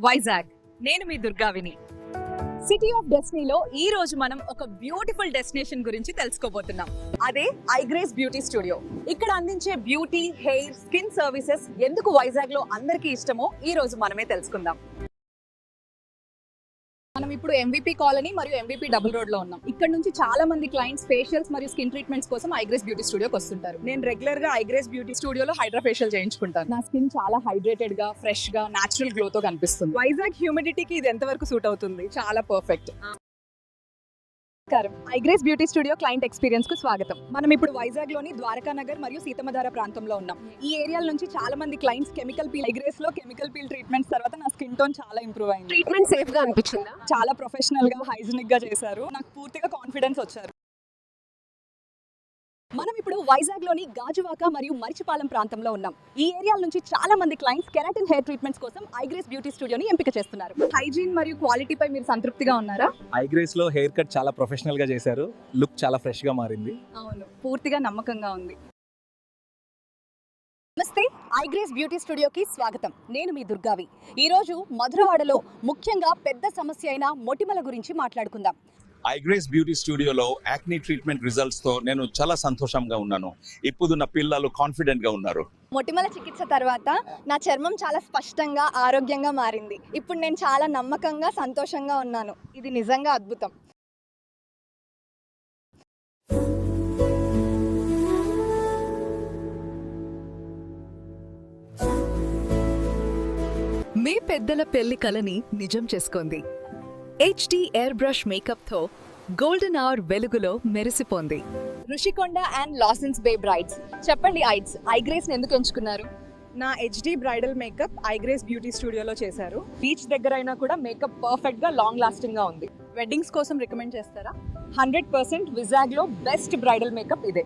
వైజాగ్. నేను మీ దుర్గావిని. City of డెస్టినీలో ఈ రోజు మనం ఒక బ్యూటిఫుల్ డెస్టినేషన్ గురించి తెలుసుకోబోతున్నాం. అదే ఐగ్రేస్ బ్యూటీ స్టూడియో. ఇక్కడ అందించే బ్యూటీ, హెయిర్, స్కిన్ సర్వీసెస్ ఎందుకు వైజాగ్ లో అందరికీ ఇష్టమో ఈ రోజు మనమే తెలుసుకుందాం. మనం ఇప్పుడు MVP కాలనీ మరియు MVP డబుల్ రోడ్ లో ఉన్నాం. ఇక్కడ నుంచి చాలా మంది క్లయింట్స్ ఫేషియల్స్ మరియు స్కిన్ ట్రీట్మెంట్స్ కోసం ఐగ్రేస్ బ్యూటీ స్టూడియోకి వస్తుంటారు. నేను రెగ్యులర్ గా ఐగ్రేస్ బ్యూటీ స్టూడియోలో హైడ్రా ఫేషియల్ చేయించుకుంటాను. నా స్కిన్ చాలా హైడ్రేటెడ్ గా, ఫ్రెష్ గా, నేచురల్ గ్లో తో కనిపిస్తుంది. వైజాగ్ హ్యూమిడిటీకి ఇది ఎంతవరకు సూట్ అవుతుంది? చాలా perfect. IGrace beauty studio client experience కు స్వాగతం. మనం ఇప్పుడు వైజాగ్ లోని ద్వారకా నగర్ మరియు సీతమ్మధార ప్రాంతంలో ఉన్నాం. ఈ ఏరియాల నుంచి చాలా మంది క్లయింట్స్ కెమికల్ పీల్, ఐగ్రేస్ లో కెమికల్ పీల్ ట్రీట్మెంట్స్ తర్వాత నా స్కిన్ టోన్ చాలా ఇంప్రూవ్ అయింది. ట్రీట్మెంట్ సేఫ్ గా అనిపించిందా? చాలా ప్రొఫెషనల్ గా, హైజీనిక్ గా చేశారు. నాకు పూర్తిగా కాన్ఫిడెన్స్ వచ్చారు. మనం ఇప్పుడు వైజాగ్ లోని గాజువాక మరియు మరిచిపాలెం ప్రాంతంలో ఉన్నాం. ఈ ఏరియాల నుంచి చాలా మంది క్లయింట్స్ కెరాటిన్ హెయిర్ ట్రీట్మెంట్స్ కోసం ఐగ్రేస్ బ్యూటీ స్టూడియోని ఎంపిక చేస్తున్నారు. హైజీన్ మరియు క్వాలిటీపై మీరు సంతృప్తిగా ఉన్నారా? ఐగ్రేస్ లో హెయిర్ కట్ చాలా ప్రొఫెషనల్ గా చేశారు. లుక్ చాలా ఫ్రెష్ గా మారింది. అవును, పూర్తిగా నమ్మకంగా ఉంది. నమస్తే, ఐగ్రేస్ బ్యూటీ స్టూడియోకి స్వాగతం. నేను మీ దుర్గావి. ఈరోజు మధురవాడలో ముఖ్యంగా పెద్ద సమస్య అయిన మొటిమల గురించి మాట్లాడుకుందాం. ఐగ్రేస్ బ్యూటీ స్టూడియోలో యాక్నీ ట్రీట్మెంట్ రిజల్ట్స్ తో నేను చాలా సంతోషంగా ఉన్నాను. ఇప్పుడు నా పిల్లలు కాన్ఫిడెంట్ గా ఉన్నారు. మొటిమల చికిత్స తర్వాత నా చర్మం చాలా స్పష్టంగా, ఆరోగ్యంగా మారింది. ఇప్పుడు నేను చాలా నమ్మకంగా, సంతోషంగా ఉన్నాను. ఇది నిజంగా అద్భుతం. మీ పెద్దల పెళ్లి కలని నిజం చేసుకోండి. HD ఎయిర్ బ్రష్ మేకప్ తో గోల్డెన్ అవర్ వెలుగులో మెరిసిపోంది. Rushikonda and Lawsons Bay brides. చెప్పండి ఐడ్స్, ఐగ్రేస్ ఎందుకు ఎంచుకున్నారు? నా HD bridal makeup iGrace beauty స్టూడియోలో చేశారు. బీచ్ దగ్గర అయినా కూడా మేకప్ పర్ఫెక్ట్ గా, లాంగ్ లాస్టింగ్ గా ఉంది. వెడ్డింగ్స్ కోసం రికమెండ్ చేస్తారా? 100% విజాగ్ లో బెస్ట్ బ్రైడల్ మేకప్ ఇదే.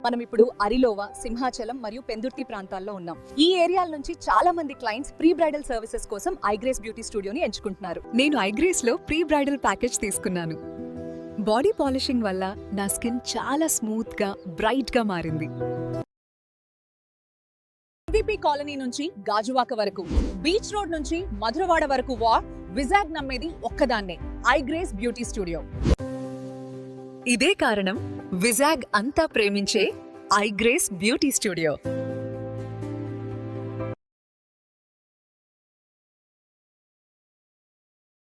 మనం ఇప్పుడు అరిలోవ, సింహాచలం మరియు పెందుర్తి ప్రాంతాల్లో ఉన్నాం. ఈ ఏరియాల నుంచి చాలా మంది క్లయింట్స్ ప్రీ బ్రైడల్ సర్వీసెస్ కోసం ఐగ్రేస్ బ్యూటీ స్టూడియోని ఎంచుకుంటున్నారు. నేను ఐగ్రేస్ లో ప్రీ బ్రైడల్ ప్యాకేజ్ తీసుకున్నాను. బాడీ పాలిషింగ్ వల్ల నా స్కిన్ చాలా స్మూత్ గా, బ్రైట్ గా మారింది. MVP కాలనీ నుంచి గాజువాక వరకు, బీచ్ రోడ్ నుంచి మధురవాడ వరకు విజాగ్ నమ్మేది ఒక్కదాన్నే, ఐగ్రేస్ బ్యూటీ స్టూడియో. ఇదే కారణం విజాగ్ అంతా ప్రేమించే ఐగ్రేస్ బ్యూటీ స్టూడియో.